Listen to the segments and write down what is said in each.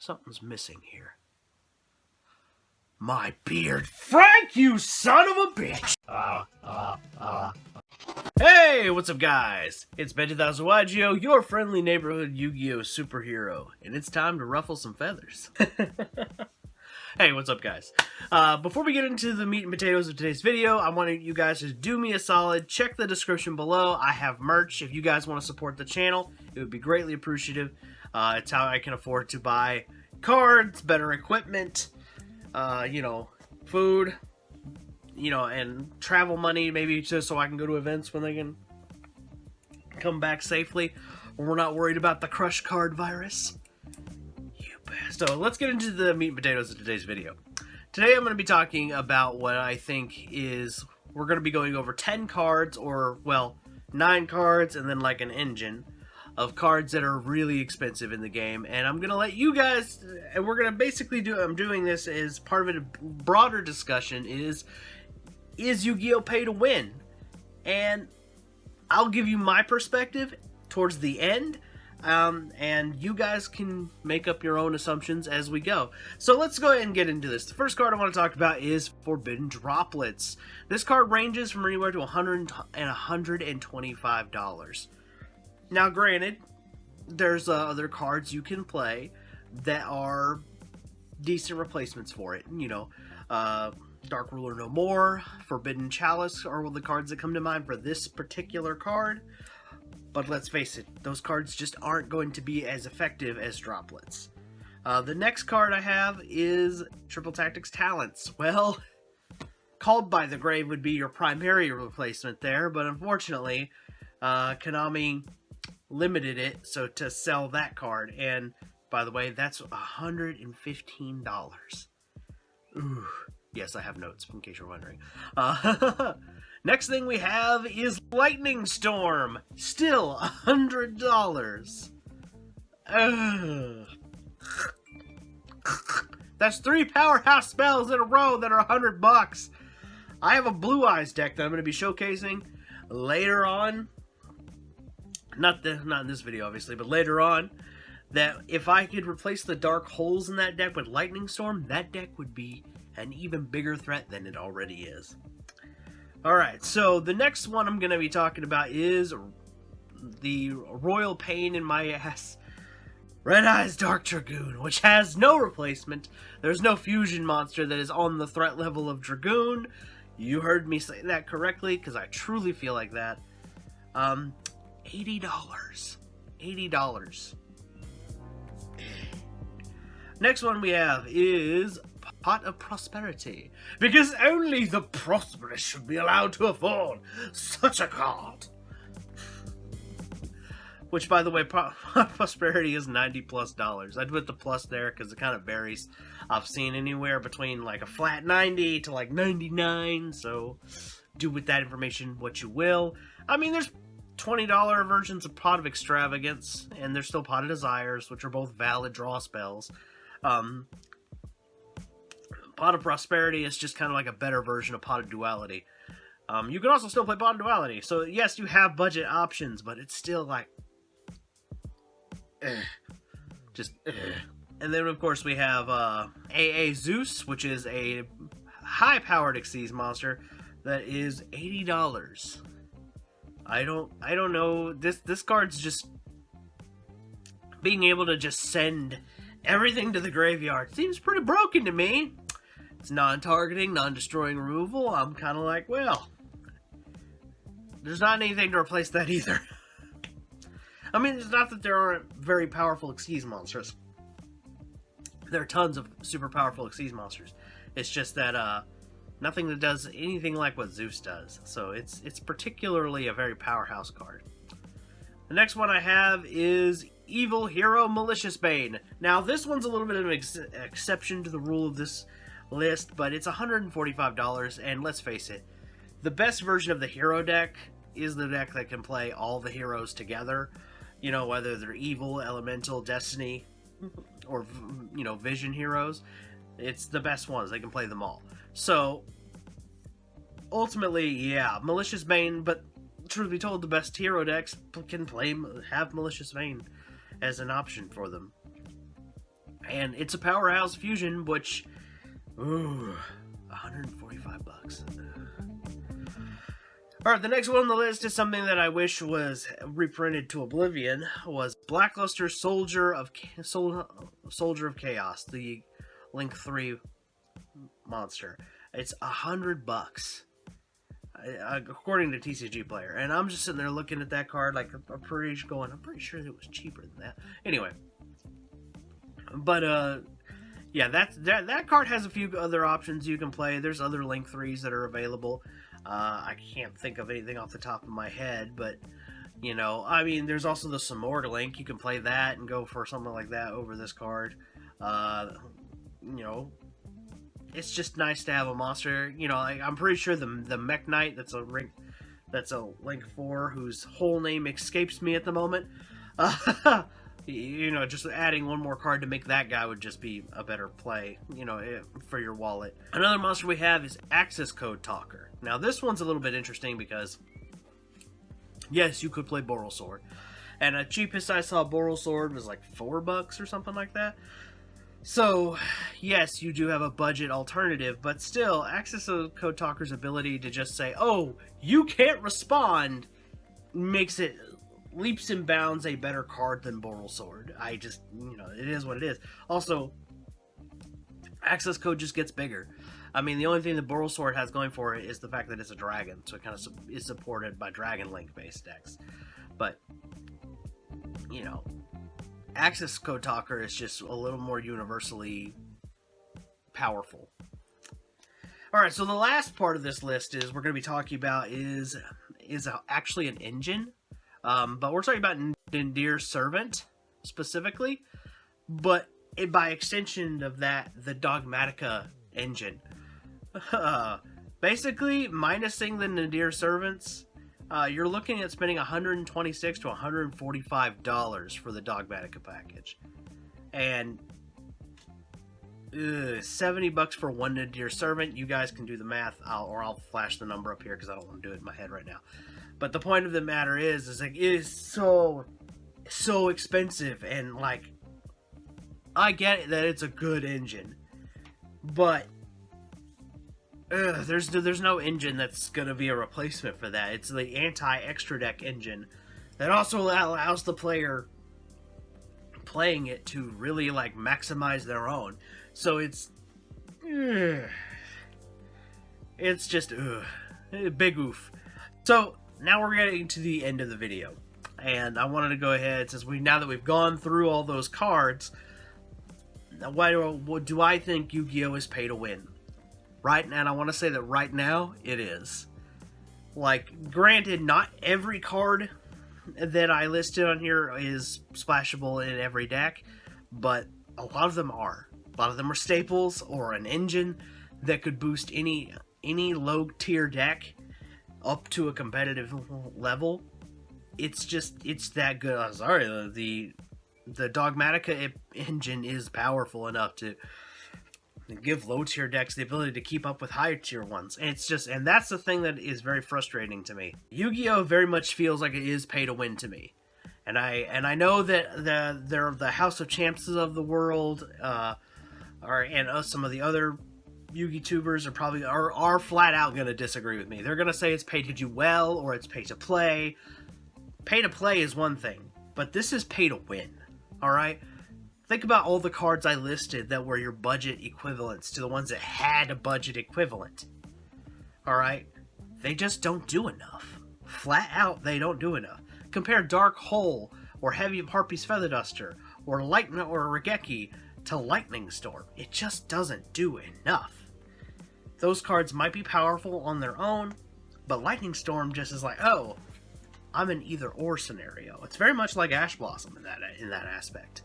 Something's missing here. My beard. Frank, you son of a bitch! Hey, what's up guys? It's Ben 2000 yugioh, your friendly neighborhood Yu-Gi-Oh superhero, and it's time to ruffle some feathers. Hey, what's up guys? Before we get into the meat and potatoes of today's video, I want you guys to do me a solid, check the description below. I have merch. If you guys want to support the channel, it would be greatly appreciative. It's how I can afford to buy cards, better equipment, food, and travel money, maybe just so I can go to events when they can come back safely, or we're not worried about the crush card virus. So let's get into the meat and potatoes of today's video. Today I'm going to be talking about what I think is, we're going to be going over 10 cards, or, well, 9 cards, and then like an engine of cards that are really expensive in the game. And I'm going to let you guys, and we're going to basically I'm doing this as part of a broader discussion, is Yu-Gi-Oh! Pay to win? And I'll give you my perspective towards the end, and you guys can make up your own assumptions as we go. So let's go ahead and get into this. The first card I want to talk about is Forbidden Droplets. This card ranges from anywhere to $100 and $125. Now granted, there's other cards you can play that are decent replacements for it. Dark Ruler No More, Forbidden Chalice are the cards that come to mind for this particular card. But let's face it, those cards just aren't going to be as effective as Droplets. The next card I have is Triple Tactics Talents. Well, Called by the Grave would be your primary replacement there, but unfortunately, Konami limited it so to sell that card. And by the way, that's $115. Ooh. Yes, I have notes, in case you're wondering. Next thing we have is Lightning Storm. Still $100. That's 3 powerhouse spells in a row that are $100. I have a Blue Eyes deck that I'm going to be showcasing later on. Not in this video, obviously, but later on. That if I could replace the dark holes in that deck with Lightning Storm, that deck would be an even bigger threat than it already is. Alright, so the next one I'm going to be talking about is the Royal Pain in My Ass Red Eyes Dark Dragoon, which has no replacement. There's no fusion monster that is on the threat level of Dragoon. You heard me say that correctly, because I truly feel like that. $80. $80. Next one we have is Pot of Prosperity, because only the prosperous should be allowed to afford such a card. Which, by the way, Prosperity is $90+. I'd put the plus there because it kind of varies. I've seen anywhere between like a flat 90 to like 99, so do with that information what you will. I mean, there's $20 versions of Pot of Extravagance, and there's still Pot of Desires, which are both valid draw spells. Pot of Prosperity is just kind of like a better version of Pot of Duality. You can also still play Pot of Duality. So yes, you have budget options, but it's still like... And then of course we have AA Zeus, which is a high-powered Xyz monster that is $80. I don't know. This card's just... being able to just send everything to the graveyard seems pretty broken to me. It's non-targeting, non-destroying removal. I'm kind of like, well, there's not anything to replace that either. I mean, it's not that there aren't very powerful Xyz monsters. There are tons of super powerful Xyz monsters. It's just that nothing that does anything like what Zeus does. So it's particularly a very powerhouse card. The next one I have is Evil Hero Malicious Bane. Now, this one's a little bit of an exception to the rule of this list, but it's $145, and let's face it, the best version of the hero deck is the deck that can play all the heroes together, whether they're evil, elemental, destiny, or vision heroes. It's the best ones. They can play them all. So ultimately, yeah, Malicious Bane, but truth be told, the best hero decks can have Malicious Bane as an option for them. And it's a powerhouse fusion, which, ooh, 145 bucks. Alright, the next one on the list is something that I wish was reprinted to oblivion, was Blackluster Soldier of Chaos, the Link 3 monster. It's 100 bucks. According to TCG Player. And I'm just sitting there looking at that card like I'm pretty sure it was cheaper than that. Anyway. But yeah, that card has a few other options you can play. There's other Link 3s that are available. I can't think of anything off the top of my head, but you know, I mean, there's also the Samora Link. You can play that and go for something like that over this card. You know, it's just nice to have a monster. You know, I'm pretty sure the Mech Knight that's a Link 4 whose whole name escapes me at the moment. You know, just adding one more card to make that guy would just be a better play, you know, for your wallet. Another monster we have is Access Code Talker. Now, this one's a little bit interesting because, yes, you could play Borrelsword. And the cheapest I saw Borrelsword was like $4 or something like that. So, yes, you do have a budget alternative, but still, Access Code Talker's ability to just say, oh, you can't respond, makes it leaps and bounds a better card than Borrelsword. You know, it is what it is. Also, Access Code just gets bigger. I mean, the only thing that Borrelsword has going for it is the fact that it's a dragon, so it kind of is supported by Dragon Link-based decks. But, you know, Access Code Talker is just a little more universally powerful. Alright, so the last part of this list is we're going to be talking about is actually an engine. But we're talking about Nadir Servant, specifically. But by extension of that, the Dogmatica engine. Basically, minusing the Nadir Servants, you're looking at spending $126 to $145 for the Dogmatica package. And $70 for one Nadir Servant. You guys can do the math, I'll flash the number up here because I don't want to do it in my head right now. But the point of the matter is like, it is so expensive, and like, I get it that it's a good engine, but there's no engine that's gonna be a replacement for that. It's the anti-extra deck engine that also allows the player playing it to really like maximize their own. So it's just big oof. So now we're getting to the end of the video, and I wanted to go ahead, since now that we've gone through all those cards, why do I think Yu-Gi-Oh is pay to win? Right now, and I want to say that right now it is. Like, granted, not every card that I listed on here is splashable in every deck, but a lot of them are. A lot of them are staples or an engine that could boost any low tier deck up to a competitive level. It's that good. I'm sorry, the Dogmatica engine is powerful enough to give low tier decks the ability to keep up with higher tier ones. And and that's the thing that is very frustrating to me. Yu-Gi-Oh very much feels like it is pay to win to me. And I know that the House of Champs of the world, and some of the other Yu-Gi tubers are flat out going to disagree with me. They're going to say it's pay to do well, or it's pay to play. Pay to play is one thing, but this is pay to win. Alright? Think about all the cards I listed that were your budget equivalents to the ones that had a budget equivalent. Alright? They just don't do enough. Flat out, they don't do enough. Compare Dark Hole, or Heavy Harpy's Feather Duster, or Regeki to Lightning Storm. It just doesn't do enough. Those cards might be powerful on their own, but Lightning Storm just is like, oh, I'm an either-or scenario. It's very much like Ash Blossom in that aspect.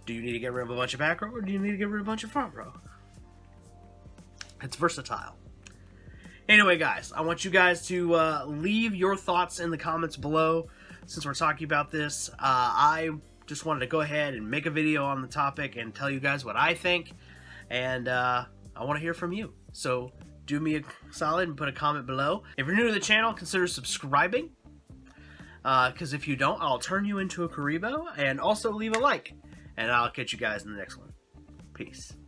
Do you need to get rid of a bunch of back row, or do you need to get rid of a bunch of front row? It's versatile. Anyway, guys, I want you guys to leave your thoughts in the comments below. Since we're talking about this, I just wanted to go ahead and make a video on the topic and tell you guys what I think. And I want to hear from you. So do me a solid and put a comment below. If you're new to the channel, consider subscribing. Because if you don't, I'll turn you into a Karibo. And also leave a like. And I'll catch you guys in the next one. Peace.